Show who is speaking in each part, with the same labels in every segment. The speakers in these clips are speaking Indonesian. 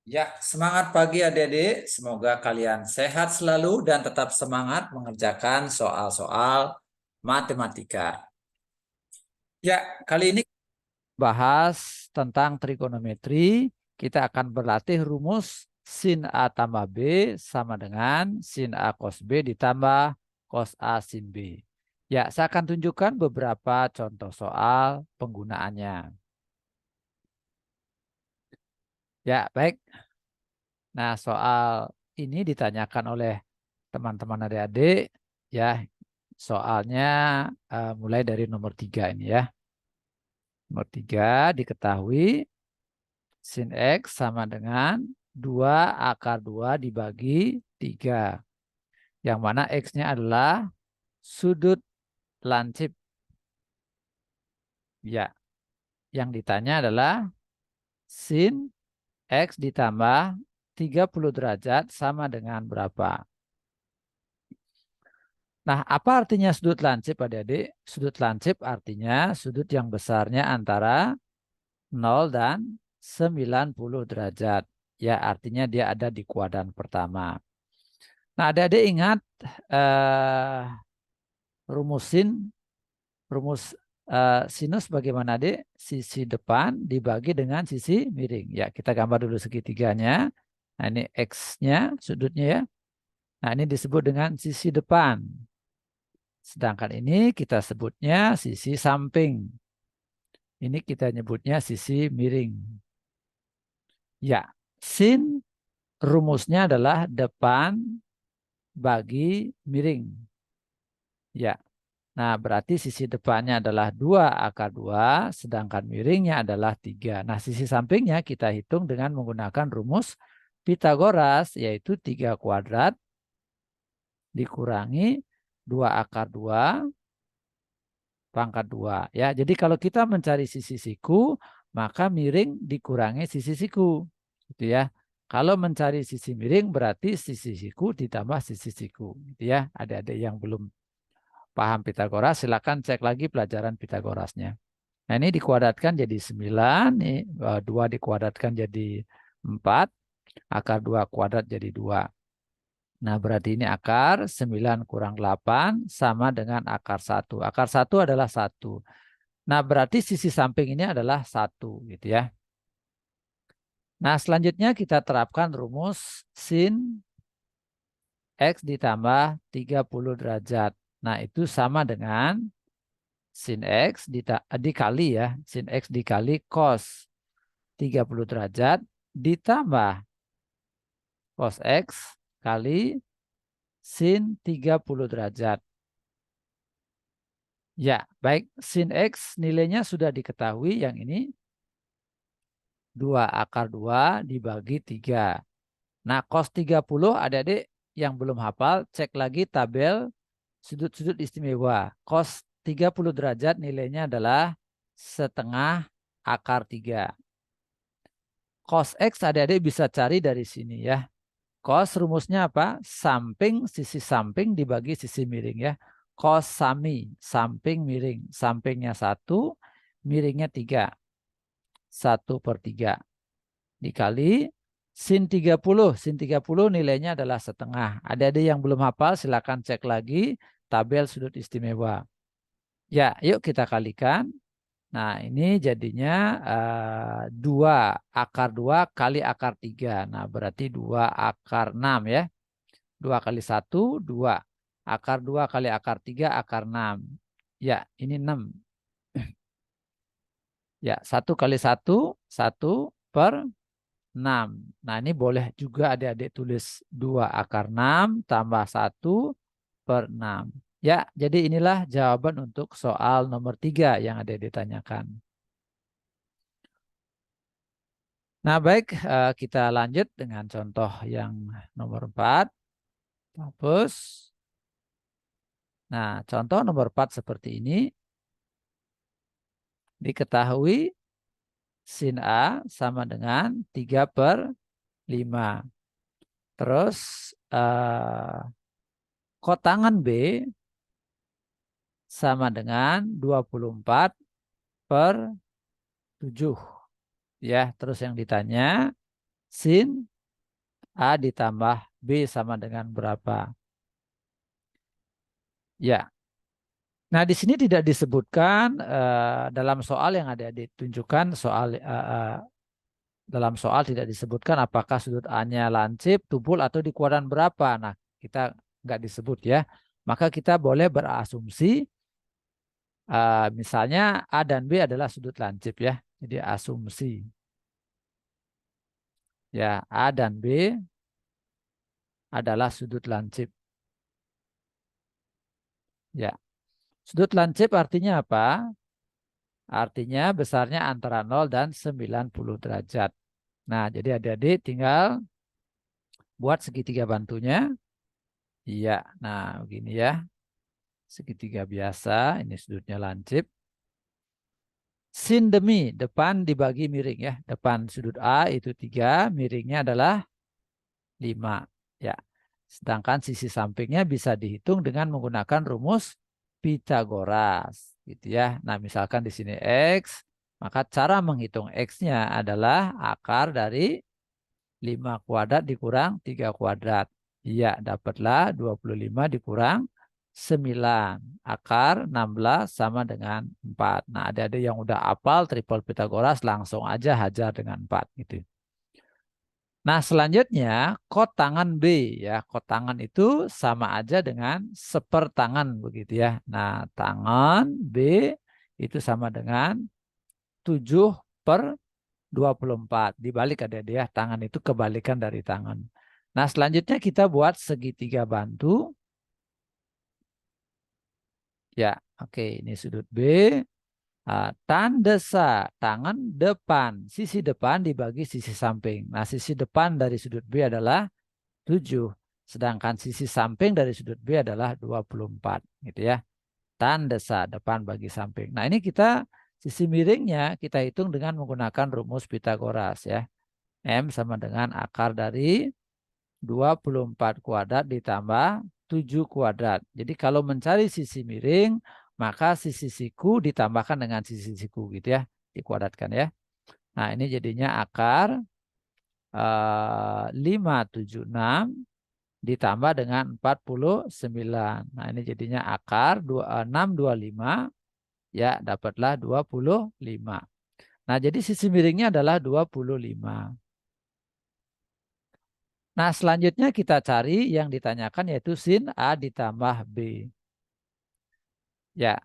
Speaker 1: Ya, semangat pagi adik-adik. Semoga kalian sehat selalu dan tetap semangat mengerjakan soal-soal matematika. Ya, kali ini bahas tentang trigonometri. Kita akan berlatih rumus sin A tambah B sama dengan sin A cos B ditambah cos A sin B. Ya, saya akan tunjukkan beberapa contoh soal penggunaannya. Ya, baik. Nah, soal ini ditanyakan oleh teman-teman adik-adik ya. Soalnya mulai dari nomor 3 ini ya. Nomor 3 diketahui sin X sama dengan 2 akar 2 dibagi 3. Yang mana X-nya adalah sudut lancip. Ya, yang ditanya adalah sin X ditambah 30 derajat sama dengan berapa? Nah, apa artinya sudut lancip adik-adik? Sudut lancip artinya sudut yang besarnya antara 0 dan 90 derajat. Ya, artinya dia ada di kuadran pertama. Nah, adik-adik ingat rumus sinus bagaimana, adik? Sisi depan dibagi dengan sisi miring. Ya, kita gambar dulu segitiganya. Nah, ini X-nya, sudutnya ya. Nah, ini disebut dengan sisi depan. Sedangkan ini kita sebutnya sisi samping. Ini kita nyebutnya sisi miring. Ya, sin rumusnya adalah depan bagi miring. Ya, nah berarti sisi depannya adalah 2 akar 2, sedangkan miringnya adalah 3. Nah, sisi sampingnya kita hitung dengan menggunakan rumus Pitagoras, yaitu 3 kuadrat dikurangi 2 akar 2 pangkat 2. Ya, jadi kalau kita mencari sisi siku, maka miring dikurangi sisi siku. Gitu ya. Kalau mencari sisi miring berarti sisi siku ditambah sisi siku. Gitu ya. Adik-adik yang belum paham Pitagoras, silakan cek lagi pelajaran Pitagorasnya. Nah, ini dikuadratkan jadi 9, nih 2 dikuadratkan jadi 4, akar 2 kuadrat jadi 2. Nah, berarti ini akar 9 kurang 8 sama dengan akar 1. Akar 1 adalah 1. Nah, berarti sisi samping ini adalah 1 gitu ya. Nah, selanjutnya kita terapkan rumus sin X ditambah 30 derajat. Nah, itu sama dengan sin X dikali ya, sin X dikali cos 30 derajat ditambah cos X kali sin 30 derajat. Ya, baik, sin X nilainya sudah diketahui, yang ini 2 akar 2 dibagi 3. Nah, cos 30 adik-adik yang belum hafal, cek lagi tabel sudut-sudut istimewa. Cos 30 derajat nilainya adalah setengah akar 3. Cos X adik-adik bisa cari dari sini ya. Cos rumusnya apa? Samping, sisi samping dibagi sisi miring ya. Cos sami, samping miring. Sampingnya 1, miringnya 3. 1/3. Dikali sin 30. Sin 30 nilainya adalah setengah. Ada yang belum hafal silakan cek lagi tabel sudut istimewa. Ya, yuk kita kalikan. Nah, ini jadinya 2 akar 2 kali akar 3. Nah, berarti 2 akar 6 ya. 2 kali 1, 2. Akar 2 kali akar 3, akar 6. Ya, ini 6. Ya, 1 kali 1, 1/6. Nah, ini boleh juga adik-adik tulis 2 akar 6 tambah 1/6. Ya, jadi inilah jawaban untuk soal nomor 3 yang adik-adik tanyakan. Nah, baik, kita lanjut dengan contoh yang nomor 4. Hapus. Nah, contoh nomor 4 seperti ini. Diketahui sin A sama dengan 3/5. Terus kotangan B sama dengan 24/7. Ya, terus yang ditanya sin A ditambah B sama dengan berapa? Ya. Nah, di sini tidak disebutkan dalam soal yang ada ditunjukkan dalam soal tidak disebutkan apakah sudut A-nya lancip, tubul atau di kuadran berapa. Nah, kita nggak disebut ya. Maka kita boleh berasumsi misalnya A dan B adalah sudut lancip ya. Jadi asumsi ya A dan B adalah sudut lancip. Ya, sudut lancip artinya apa? Artinya besarnya antara 0 dan 90 derajat. Nah, jadi adik-adik tinggal buat segitiga bantunya. Iya, nah begini ya. Segitiga biasa, ini sudutnya lancip. Sin demi, depan dibagi miring ya. Depan sudut A itu 3, miringnya adalah 5. Ya. Sedangkan sisi sampingnya bisa dihitung dengan menggunakan rumus Pitagoras. Gitu ya. Nah, misalkan di sini X, maka cara menghitung X-nya adalah akar dari 5 kuadrat dikurang 3 kuadrat. Iya, dapatlah 25 dikurang 9. Akar 16 sama dengan 4. Nah, ada yang udah hafal triple Pitagoras langsung aja hajar dengan 4 gitu. Nah, selanjutnya kot tangan B ya. Kot tangan itu sama aja dengan sepertangan begitu ya. Nah, tangan B itu sama dengan 7 per 24. Dibalik ada dia. Tangan itu kebalikan dari tangan. Nah, selanjutnya kita buat segitiga bantu. Ya, oke. Ini sudut B. Tandesa tangan depan. Sisi depan dibagi sisi samping. Nah, sisi depan dari sudut B adalah 7. Sedangkan sisi samping dari sudut B adalah 24. Gitu ya. Tandesa depan bagi samping. Nah, ini kita sisi miringnya kita hitung dengan menggunakan rumus Pitagoras ya. M sama dengan akar dari 24 kuadrat ditambah 7 kuadrat. Jadi kalau mencari sisi miring, maka sisi siku ditambahkan dengan sisi siku gitu ya. Dikuadratkan ya. Nah, ini jadinya akar 576 ditambah dengan 49. Nah, ini jadinya akar 625 ya dapatlah 25. Nah, jadi sisi miringnya adalah 25. Nah, selanjutnya kita cari yang ditanyakan yaitu sin A ditambah B. Ya,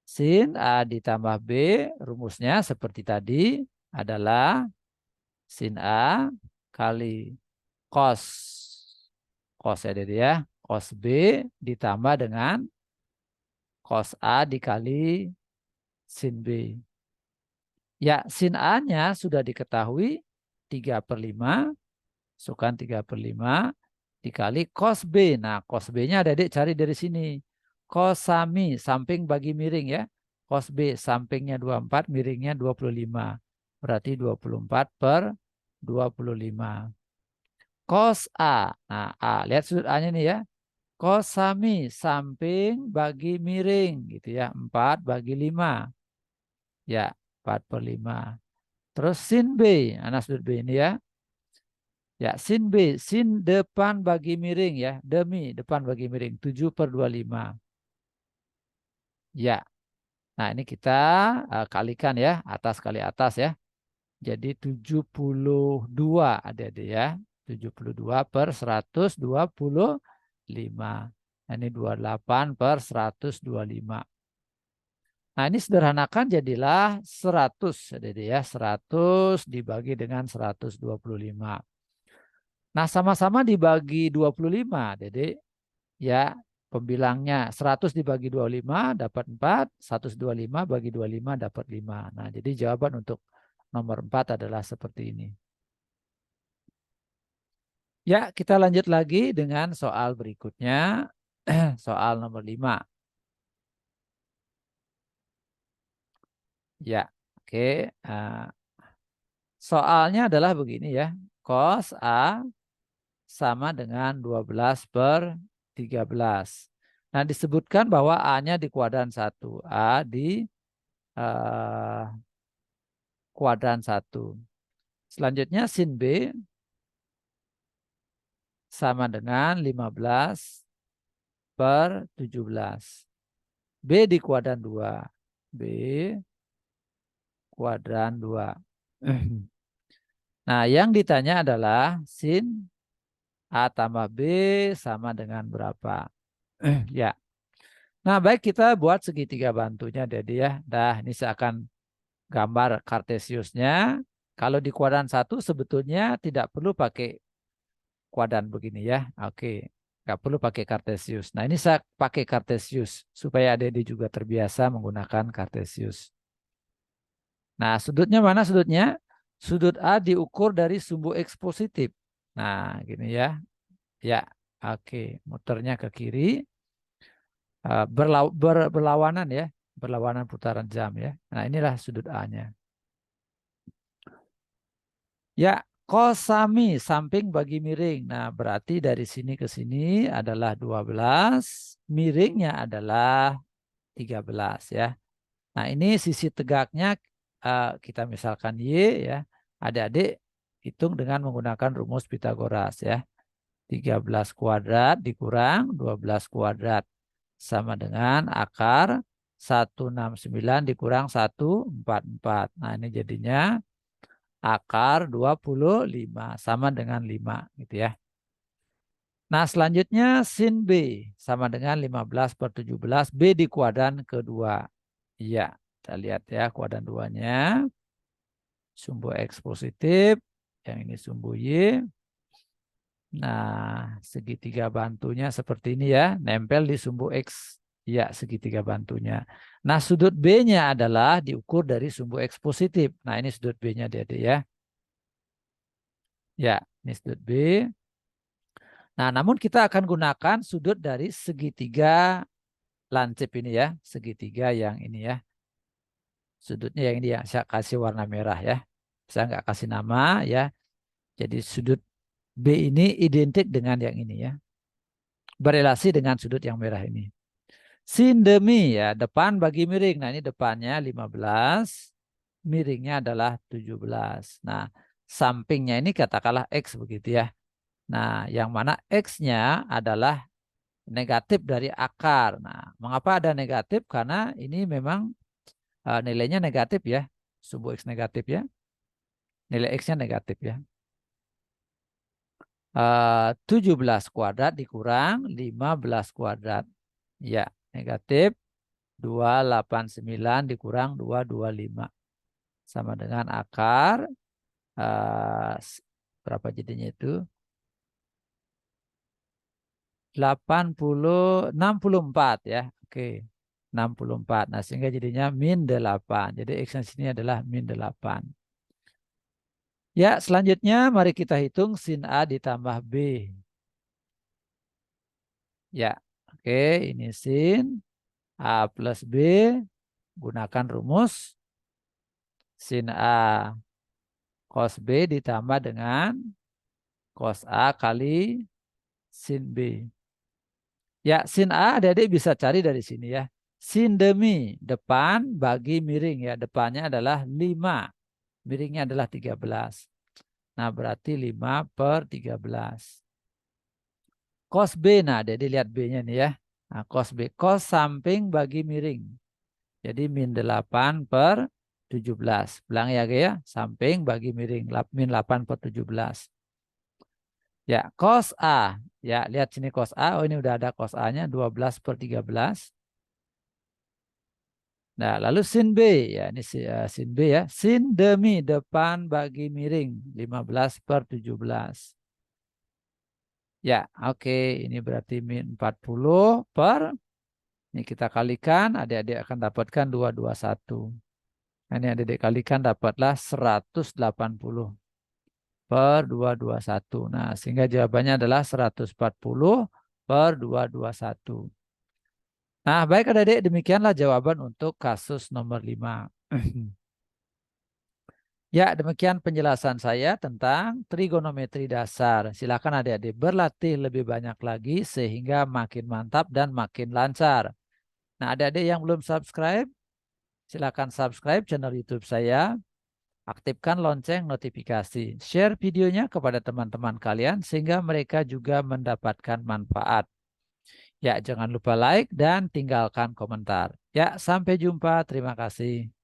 Speaker 1: sin A ditambah B rumusnya seperti tadi adalah sin A kali cos. Cos ya jadi ya. Cos B ditambah dengan cos A dikali sin B. Ya, sin A-nya sudah diketahui 3/5. Sukan 3/5 dikali cos B. Nah, cos B-nya adik-adik cari dari sini. Cos sami, samping bagi miring ya. Cos B, sampingnya 24, miringnya 25. Berarti 24 per 25. Cos A. Nah, A. Lihat sudut A-nya nih ya. Cos sami, samping bagi miring. Gitu ya. 4 bagi 5. Ya, 4/5. Terus sin B. Nah, sudut B ini ya. Ya, sin B, sin depan bagi miring ya, demi depan bagi miring, 7/25. Ya, nah ini kita kalikan ya, atas kali atas ya. Jadi 72 adik-adik ya, 72/125. Nah, ini 28/125. Nah, ini sederhanakan jadilah 100 adik-adik ya, 100 dibagi dengan 125. Nah, sama-sama dibagi 25, Dede. Ya, pembilangnya 100 dibagi 25 dapat 4, 125 bagi 25 dapat 5. Nah, jadi jawaban untuk nomor 4 adalah seperti ini. Ya, kita lanjut lagi dengan soal berikutnya. Soal nomor 5. Ya, oke. Soalnya adalah begini ya. Cos A sama dengan 12/13. Nah, disebutkan bahwa A-nya di kuadran 1. A di kuadran 1. Selanjutnya sin B sama dengan 15 per 17. B di kuadran 2. B kuadran 2. Nah, yang ditanya adalah sin A tambah B sama dengan berapa? Ya. Nah, baik kita buat segitiga bantunya jadi ya. Dah, ini saya akan gambar kartesiusnya. Kalau di kuadran 1 sebetulnya tidak perlu pakai kuadran begini ya. Oke. Nggak perlu pakai kartesius. Nah, ini saya pakai kartesius supaya adik-adik juga terbiasa menggunakan kartesius. Nah, sudutnya mana sudutnya? Sudut A diukur dari sumbu X positif. Nah, gini ya. Ya, oke. Muternya ke kiri. Berlawanan ya. Berlawanan putaran jam ya. Nah, inilah sudut A-nya. Ya, kosami samping bagi miring. Nah, berarti dari sini ke sini adalah 12. Miringnya adalah 13 ya. Nah, ini sisi tegaknya kita misalkan Y ya. Adik-adik hitung dengan menggunakan rumus Pitagoras ya. 13 kuadrat dikurang 12 kuadrat sama dengan akar 169 dikurang 144. Nah, ini jadinya akar 25 sama dengan 5 gitu ya. Nah, selanjutnya sin B sama dengan 15 per 17. B di kuadran kedua. Iya, kita lihat ya kuadran 2-nya. Sumbu X positif. Yang ini sumbu Y. Nah, segitiga bantunya seperti ini ya. Nempel di sumbu X. Ya, segitiga bantunya. Nah, sudut B-nya adalah diukur dari sumbu X positif. Nah, ini sudut B-nya dia ya. Ya, ini sudut B. Nah, namun kita akan gunakan sudut dari segitiga lancip ini ya. Segitiga yang ini ya. Sudutnya yang ini yang saya kasih warna merah ya. Saya nggak kasih nama ya. Jadi sudut B ini identik dengan yang ini ya. Berelasi dengan sudut yang merah ini. Sin demi ya, depan bagi miring. Nah, ini depannya 15, miringnya adalah 17. Nah, sampingnya ini katakanlah X begitu ya. Nah, yang mana X-nya adalah negatif dari akar. Nah, mengapa ada negatif? Karena ini memang nilainya negatif ya. Sumbu X negatif ya. Nilai X-nya negatif ya. 17 kuadrat dikurang 15 kuadrat. Ya, negatif 289 dikurang 225. Sama dengan akar berapa jadinya itu? 64 ya. Oke. 64. Nah, sehingga jadinya min 8. Jadi X-nya sini adalah min 8. Ya, selanjutnya mari kita hitung sin A ditambah B. Ya, oke. Ini sin A plus B. Gunakan rumus sin A cos B ditambah dengan cos A kali sin B. Ya, sin A adik-adik bisa cari dari sini ya. Sin demi depan bagi miring ya. Depannya adalah 5. Miringnya adalah 13. Nah, berarti 5 per 13. Cos B, nah adik-adik lihat B-nya nih ya. Nah, cos B, cos samping bagi miring. Jadi min 8 per 17. Bilang ya ya, samping bagi miring. Min 8 per 17. Ya, cos A. Ya, lihat sini cos A. Oh, ini udah ada cos A-nya 12 per 13. Nah, lalu sin B. Ya, ini sin B ya. Sin demi depan bagi miring 15 per 17. Ya, oke. Ini berarti min 40 per. Ini kita kalikan. Adik-adik akan dapatkan 221. Nah, ini adik-adik kalikan dapatlah 180 per 221. Nah, sehingga jawabannya adalah 140 per 221. Nah, baik adik-adik, demikianlah jawaban untuk kasus nomor 5. Ya, demikian penjelasan saya tentang trigonometri dasar. Silakan adik-adik berlatih lebih banyak lagi sehingga makin mantap dan makin lancar. Nah, adik-adik yang belum subscribe, silakan subscribe channel YouTube saya. Aktifkan lonceng notifikasi. Share videonya kepada teman-teman kalian sehingga mereka juga mendapatkan manfaat. Ya, jangan lupa like dan tinggalkan komentar. Ya, sampai jumpa. Terima kasih.